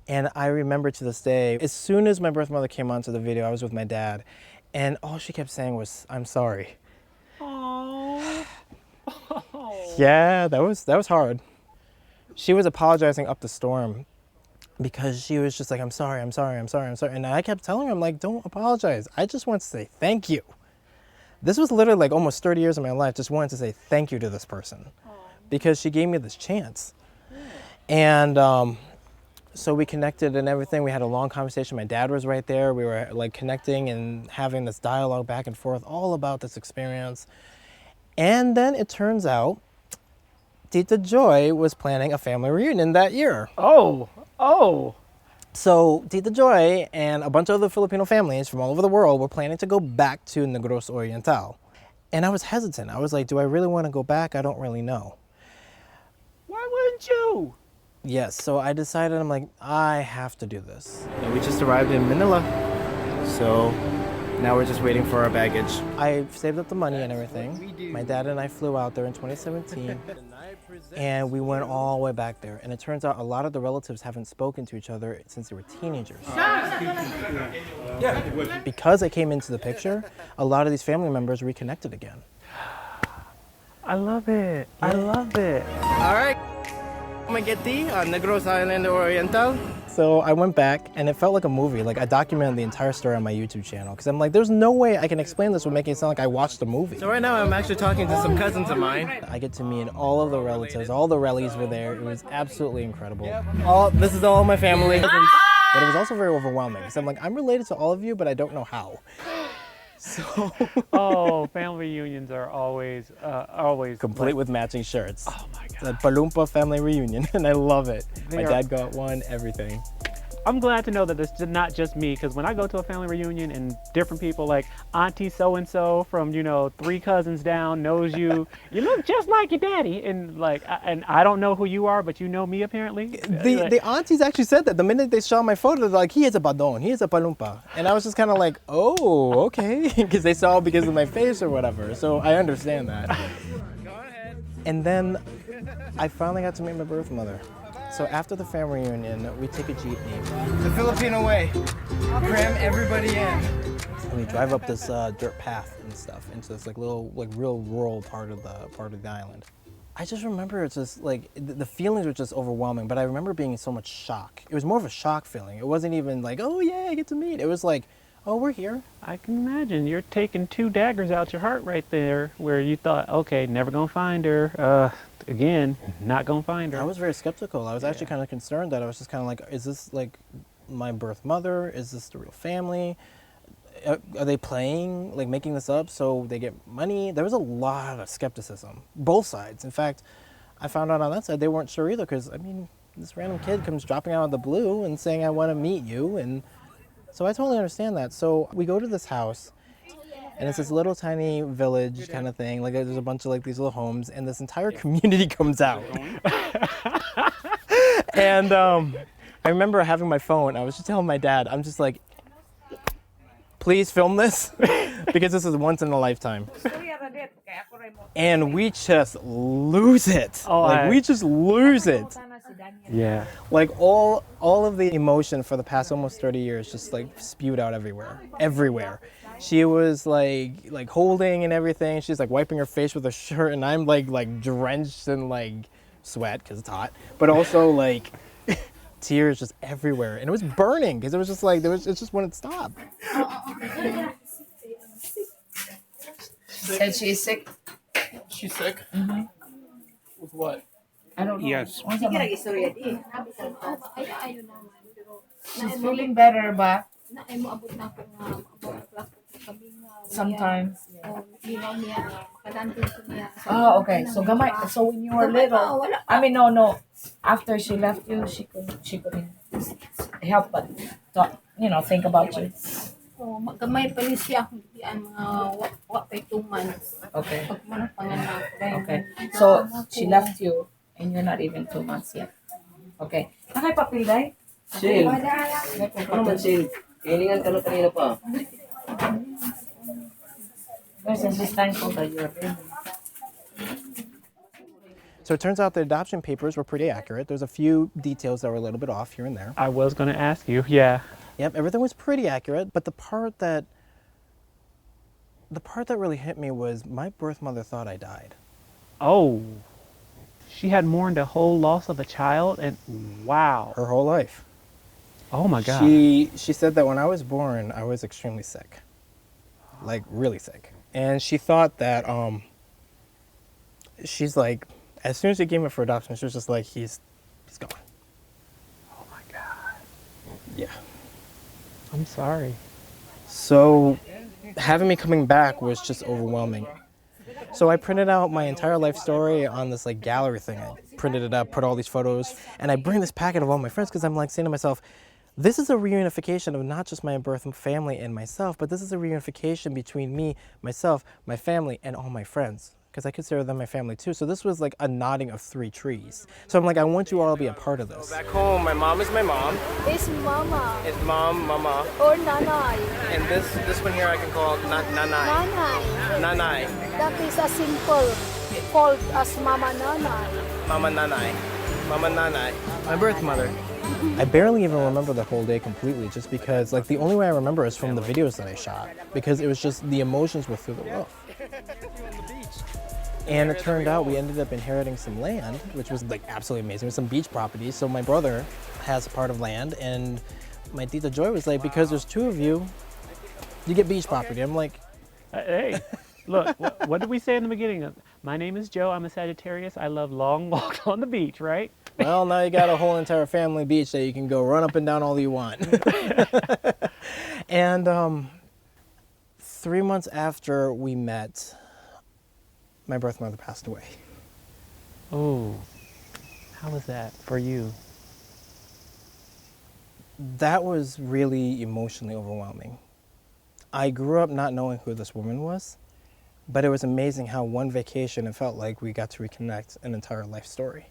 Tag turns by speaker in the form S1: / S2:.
S1: And I remember to this day, as soon as my birth mother came onto the video, I was with my dad, and all she kept saying was, "I'm sorry."
S2: Oh.
S1: Yeah, that was hard. She was apologizing up the storm because she was just like, "I'm sorry, I'm sorry, I'm sorry, I'm sorry." And I kept telling her, I'm like, "Don't apologize. I just want to say thank you." This was literally like almost 30 years of my life, just wanted to say thank you to this person because she gave me this chance. And so we connected and everything. We had a long conversation. My dad was right there. We were like connecting and having this dialogue back and forth all about this experience. And then it turns out Tita Joy was planning a family reunion that year.
S2: Oh.
S1: So Tita Joy and a bunch of other Filipino families from all over the world were planning to go back to Negros Oriental. And I was hesitant. I was like, do I really want to go back? I don't really know.
S2: Why wouldn't you?
S1: Yes, so I decided, I'm like, I have to do this. And we just arrived in Manila. So now we're just waiting for our baggage. I saved up the money and everything. My dad and I flew out there in 2017. And we went all the way back there. And it turns out a lot of the relatives haven't spoken to each other since they were teenagers. Because I came into the picture, a lot of these family members reconnected again.
S2: I love it. I love it.
S1: All right. Mageti on Negros Island Oriental. So I went back and it felt like a movie. Like I documented the entire story on my YouTube channel because I'm like, there's no way I can explain this without making it sound like I watched a movie. So right now I'm actually talking to some cousins of mine. I get to meet all of the relatives, all the rellies were there. It was absolutely incredible. This is all my family. But it was also very overwhelming because I'm like, I'm related to all of you, but I don't know how. So
S2: Oh, family reunions are always
S1: complete with matching shirts.
S2: Oh my
S1: It's
S2: God.
S1: a Palumpa family reunion, and I love it.
S2: They
S1: My
S2: are-
S1: dad got one, everything.
S2: I'm glad to know that it's not just me, because when I go to a family reunion and different people like Auntie so-and-so from, 3 cousins down knows you, you look just like your daddy. And and I don't know who you are, but you know me apparently.
S1: The aunties actually said that. The minute they saw my photo, they're like, he is a Badon, he is a Palumpa. And I was just kind of like, oh, okay. Because they saw because of my face or whatever. So I understand that. And then I finally got to meet my birth mother. So after the family reunion, we take a jeepney. The Filipino way. Cram everybody in. And we drive up this dirt path and stuff into this real rural part of the island. I just remember it's just like the feelings were just overwhelming, but I remember being in so much shock. It was more of a shock feeling. It wasn't even like, oh yeah, I get to meet. It was like, oh, we're here.
S2: I can imagine you're taking 2 daggers out your heart right there, where you thought, okay, never gonna find her. Again, not gonna find her.
S1: I was very skeptical. I was actually kind of concerned that I was just kind of like, is this like my birth mother? Is this the real family? Are they playing, like making this up so they get money? There was a lot of skepticism, both sides. In fact, I found out on that side they weren't sure either because, I mean, this random kid comes dropping out of the blue and saying, I want to meet you. And so I totally understand that. So we go to this house. And it's this little tiny village kind of thing. Like there's a bunch of like these little homes, and this entire community comes out. And I remember having my phone. I was just telling my dad, I'm just like, please film this because this is once in a lifetime. And we just lose it. We just lose it.
S2: Yeah.
S1: Like all of the emotion for the past almost 30 years just like spewed out everywhere. She was like holding and everything. She's like wiping her face with her shirt, and I'm like drenched in like sweat because it's hot, but also like tears just everywhere, and it was burning because it was just like it just wouldn't stop.
S3: Said she's sick.
S1: She's sick.
S3: Mm-hmm.
S1: With what?
S3: I don't know.
S2: Yes.
S3: She's feeling better, but sometimes. Oh, okay. So gamay. So when you were little, I mean, no. After she left you, she couldn't help but talk, think about you.
S4: Oh, gamay pa rin siya kung diyan mga wa pa 2 months.
S3: Okay.
S4: Pag man panganak.
S3: Okay. So she left you, and you're not even 2 months yet. Okay. Nakay day?
S5: Chill. Ano man chill? Kailangan ka na kanina pa.
S3: Since it's thankful that you're baby.
S1: So it turns out the adoption papers were pretty accurate. There's a few details that were a little bit off here and there.
S2: I was going to ask you, yeah.
S1: Yep, everything was pretty accurate, but the part that really hit me was my birth mother thought I died.
S2: Oh, she had mourned a whole loss of a child, and wow.
S1: Her whole life.
S2: Oh my God.
S1: She said that when I was born, I was extremely sick. Like really sick. And she thought that she's like, as soon as she came in for adoption, she was just like, he's gone.
S2: Oh my God.
S1: Yeah.
S2: I'm sorry.
S1: So having me coming back was just overwhelming. So I printed out my entire life story on this like gallery thing. I printed it up, put all these photos, and I bring this packet of all my friends because I'm like saying to myself, this is a reunification of not just my birth family and myself, but this is a reunification between me, myself, my family, and all my friends. Because I consider them my family too. So this was like a nodding of three trees. So I'm like, I want you all to be a part of this. So back home, my mom is my mom.
S6: It's mama
S1: It's mom, mama.
S6: or nanay.
S1: And this one here I can call nanay.
S6: Nanay.
S1: Nanay.
S6: That is a simple called as mama nanay.
S1: Mama nanay. Mama nanay. My birth mother. I barely even remember the whole day completely just because like the only way I remember is from the videos that I shot because it was just the emotions were through the roof. And it turned out we ended up inheriting some land, which was like absolutely amazing, with some beach properties. So my brother has a part of land, and my Tita Joy was like, because there's two of you, you get beach property. I'm like,
S2: Hey, look, what did we say in the beginning? My name is Joe. I'm a Sagittarius. I love long walks on the beach, right?
S1: well, now you got a whole entire family beach that you can go run up and down all you want. And 3 months after we met, my birth mother passed away.
S2: Oh, how was that for you?
S1: That was really emotionally overwhelming. I grew up not knowing who this woman was, but it was amazing how one vacation it felt like we got to reconnect an entire life story.